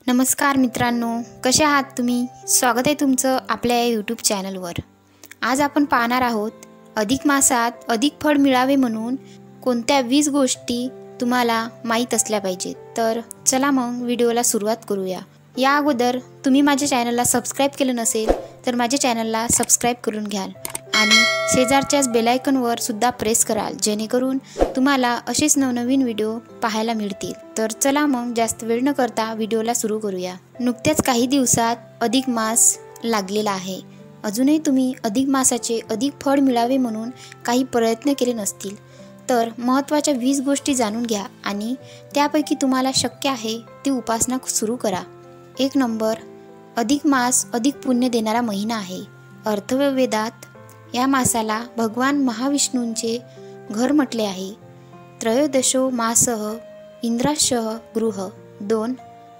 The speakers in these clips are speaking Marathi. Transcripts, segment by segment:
नमस्कार मित्रांनो, कसे आहात तुम्ही? स्वागत आहे तुमचं आपल्या या यूट्यूब चॅनलवर। आज आपण पाहणार आहोत अधिक मासात अधिक फळ मिळावे म्हणून कोणत्या 20 गोष्टी तुम्हाला माहीत असल्या पाहिजेत। तर चला मग व्हिडिओला सुरुवात करूया। या अगोदर तुम्ही माझ्या चॅनलला सबस्क्राइब केलं नसेल तर माझ्या चॅनलला सबस्क्राइब करून घ्याल आणि शेजारच्याच बेल आयकॉनवर सुद्धा प्रेस कराल, जेणेकरून तुम्हाला असेच नवनवीन व्हिडिओ पाहायला मिळतील। तर चला मग जास्त वेळ न करता व्हिडिओला सुरू करूया। नुकत्याच काही दिवसात अधिक मास लागलेला आहे। अजूनही तुम्ही अधिक मासाचे अधिक फळ मिळावे म्हणून काही प्रयत्न केले नसतील तर महत्त्वाच्या 20 गोष्टी जाणून घ्या आणि त्यापैकी तुम्हाला शक्य आहे ती उपासना सुरू करा। 1 नंबर, अधिक मास अधिक पुण्य देणारा महिना आहे। अथर्ववेदात या मासाला भगवान महाविष्णूंचे घर म्हटले आहे। त्रयोदशो मासः इंद्राशः गृह। 2.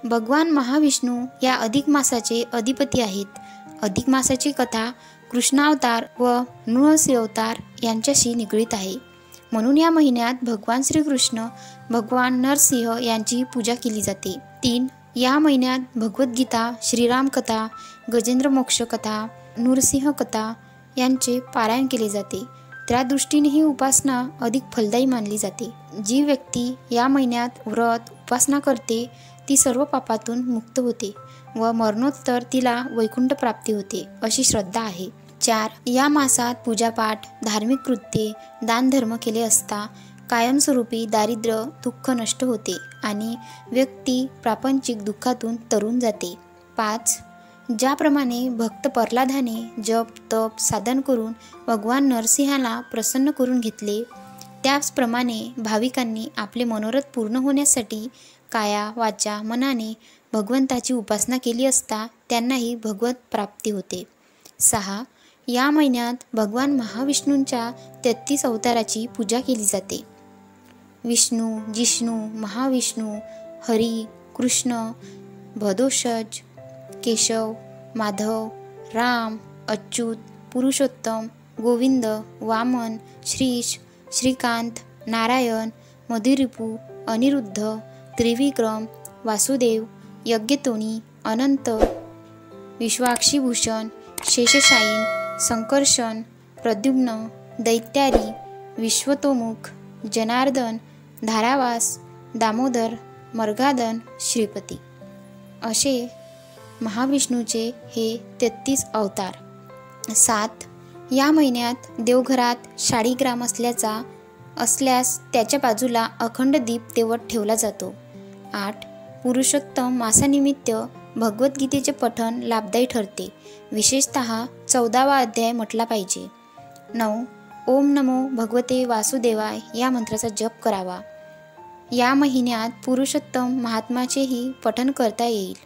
भगवान महाविष्णू या अधिक मासाचे अधिपती आहेत। अधिक मासाची कथा कृष्णावतार व नृसिंहावतार यांच्याशी निगडीत आहे, म्हणून या महिन्यात भगवान श्रीकृष्ण, भगवान नरसिंह यांची पूजा केली जाते। 3. या महिन्यात भगवद्गीता, श्रीराम कथा, गजेंद्र मोक्ष कथा, नृसिंह कथा यांचे पारायण केले जाते। त्या दृष्टीने ही उपासना अधिक फलदायी मानली जाते। जी व्यक्ती या महिन्यात व्रत उपासना करते ती सर्व पापातून मुक्त होते व मरणोत्तर तिला वैकुंठ प्राप्ती होते अशी श्रद्धा आहे। 4. या मासात पूजापाठ, धार्मिक कृत्ये, दानधर्म केले असता कायमस्वरूपी दारिद्र्य दुःख नष्ट होते आणि व्यक्ती प्रापंचिक दुःखातून तरून जाते। 5. ज्याप्रमाणे भक्त प्रल्हादाने जप तप साधन करून भगवान नरसिंहाला प्रसन्न करून घेतले, त्याचप्रमाणे भाविकांनी आपले मनोरथ पूर्ण होण्यासाठी काया वाचा मनाने भगवंताची उपासना केली असता त्यांनाही भगवत प्राप्ती होते। 6. या महिन्यात भगवान महाविष्णूंच्या 33 अवताराची पूजा केली जाते। विष्णू, जिष्णू, महाविष्णू, हरी, कृष्ण, भदोषज, केशव, माधव, राम, अच्युत, पुरुषोत्तम, गोविंद, वामन, श्रीश, श्रीकांत, नारायण, मधुरिपू, अनिरुद्ध, त्रिविक्रम, वासुदेव, यज्ञतोनी, अनंत, विश्वाक्षीभूषण, शेषशायीन, संकर्षण, प्रद्युम्न, दैत्यारी, विश्वतोमुख, जनार्दन, धारावास, दामोदर, मर्गादन, श्रीपती असे महाविष्णूचे हे 33 अवतार। 7. या महिन्यात देवघरात शाळीग्राम असल्यास त्याच्या बाजूला अखंड दीप तेवत ठेवला जातो। 8. पुरुषोत्तम मासानिमित्त भगवद्गीतेचे पठण लाभदायी ठरते, विशेषतः 14वा अध्याय म्हटला पाहिजे। 9. ओम नमो भगवते वासुदेवाय या मंत्राचा जप करावा। या महिन्यात पुरुषोत्तम महात्म्याचेही पठण करता येईल।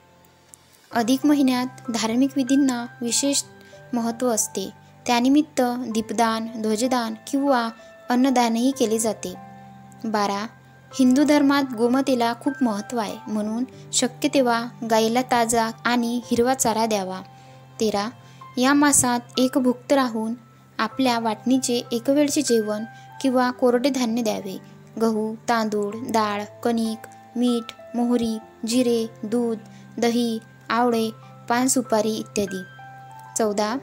अधिक महिन्यात धार्मिक विधींना विशेष महत्त्व असते, त्यानिमित्त दीपदान, ध्वजदान किंवा अन्नदानही केले जाते। 12. हिंदू धर्मात गोमातेला खूप महत्त्व आहे, म्हणून शक्य तेव्हा गायीला ताजा आणि हिरवा चारा द्यावा। 13. या मासात एकभुक्त राहून आपल्या वाटणीचे एकवेळचे जेवण किंवा कोरडे धान्य द्यावे। गहू, तांदूळ, डाळ, कणिक, मीठ, मोहरी, जिरे, दूध, दही, आवळे, पान सुपारी इत्यादी। 14.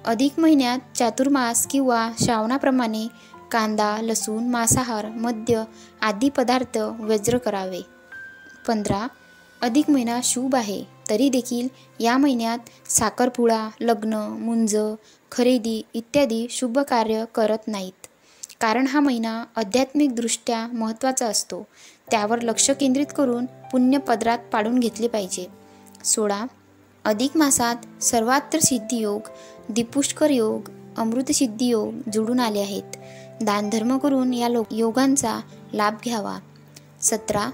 अधिक महिन्यात चातुर्मास किंवा श्रावणाप्रमाणे कांदा, लसूण, मांसाहार, मद्य आदी पदार्थ वर्ज्य करावे। 15. अधिक महिना शुभ आहे, तरी देखील या महिन्यात साखरपुडा, लग्न, मुंज, खरेदी इत्यादी शुभ कार्य करत नाहीत, कारण हा महिना आध्यात्मिकदृष्ट्या महत्त्वाचा असतो। त्यावर लक्ष केंद्रित करून पुण्य पदरात पाडून घेतले पाहिजे। 16. अधिक मासात सर्वात्र सिद्धियोग, दीपुष्कर योग, अमृतसिद्धी योग जुळून आले आहेत। दानधर्म करून या योगांचा लाभ घ्यावा। 17.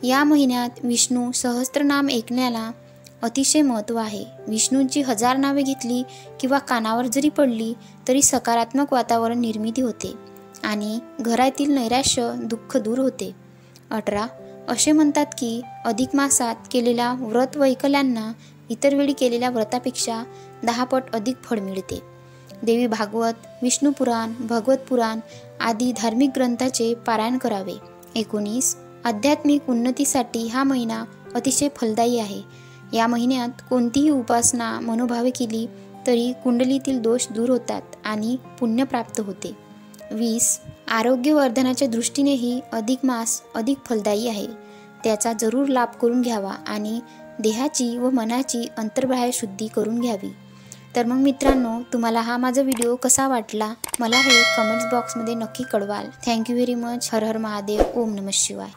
या महिन्यात विष्णू सहस्त्रनाम ऐकण्याला अतिशय महत्त्व आहे। विष्णूंची 1000 नावे घेतली किंवा कानावर जरी पडली तरी सकारात्मक वातावरण निर्मिती होते आणि घरातील नैराश्य दुःख दूर होते। 18. असे म्हणतात की अधिक मासात केलेल्या व्रत वैकल्यांना इतर वेळी केलेल्या व्रतापेक्षा 10 पट अधिक फळ मिळते। देवी भागवत, विष्णू पुराण, भगवत पुराण आदी धार्मिक ग्रंथाचे पारायण करावे। 19. आध्यात्मिक उन्नतीसाठी हा महिना अतिशय फलदायी आहे। या महिन्यात कोणतीही उपासना मनोभावे केली तरी कुंडलीतील दोष दूर होतात आणि पुण्य प्राप्त होते। 20. आरोग्यवर्धनाच्या दृष्टीनेही अधिक मास अधिक फलदायी आहे। त्याचा जरूर लाभ करून घ्यावा आणि देहाची व मनाची अंतर्बाह्य शुद्धी करून घ्यावी। तर मग मित्रांनो, तुम्हाला हा माझा व्हिडिओ कसा वाटला मला हे कमेंट्स बॉक्समध्ये नक्की कळवाल। Thank you very much. हर हर महादेव। ओम नमः शिवाय।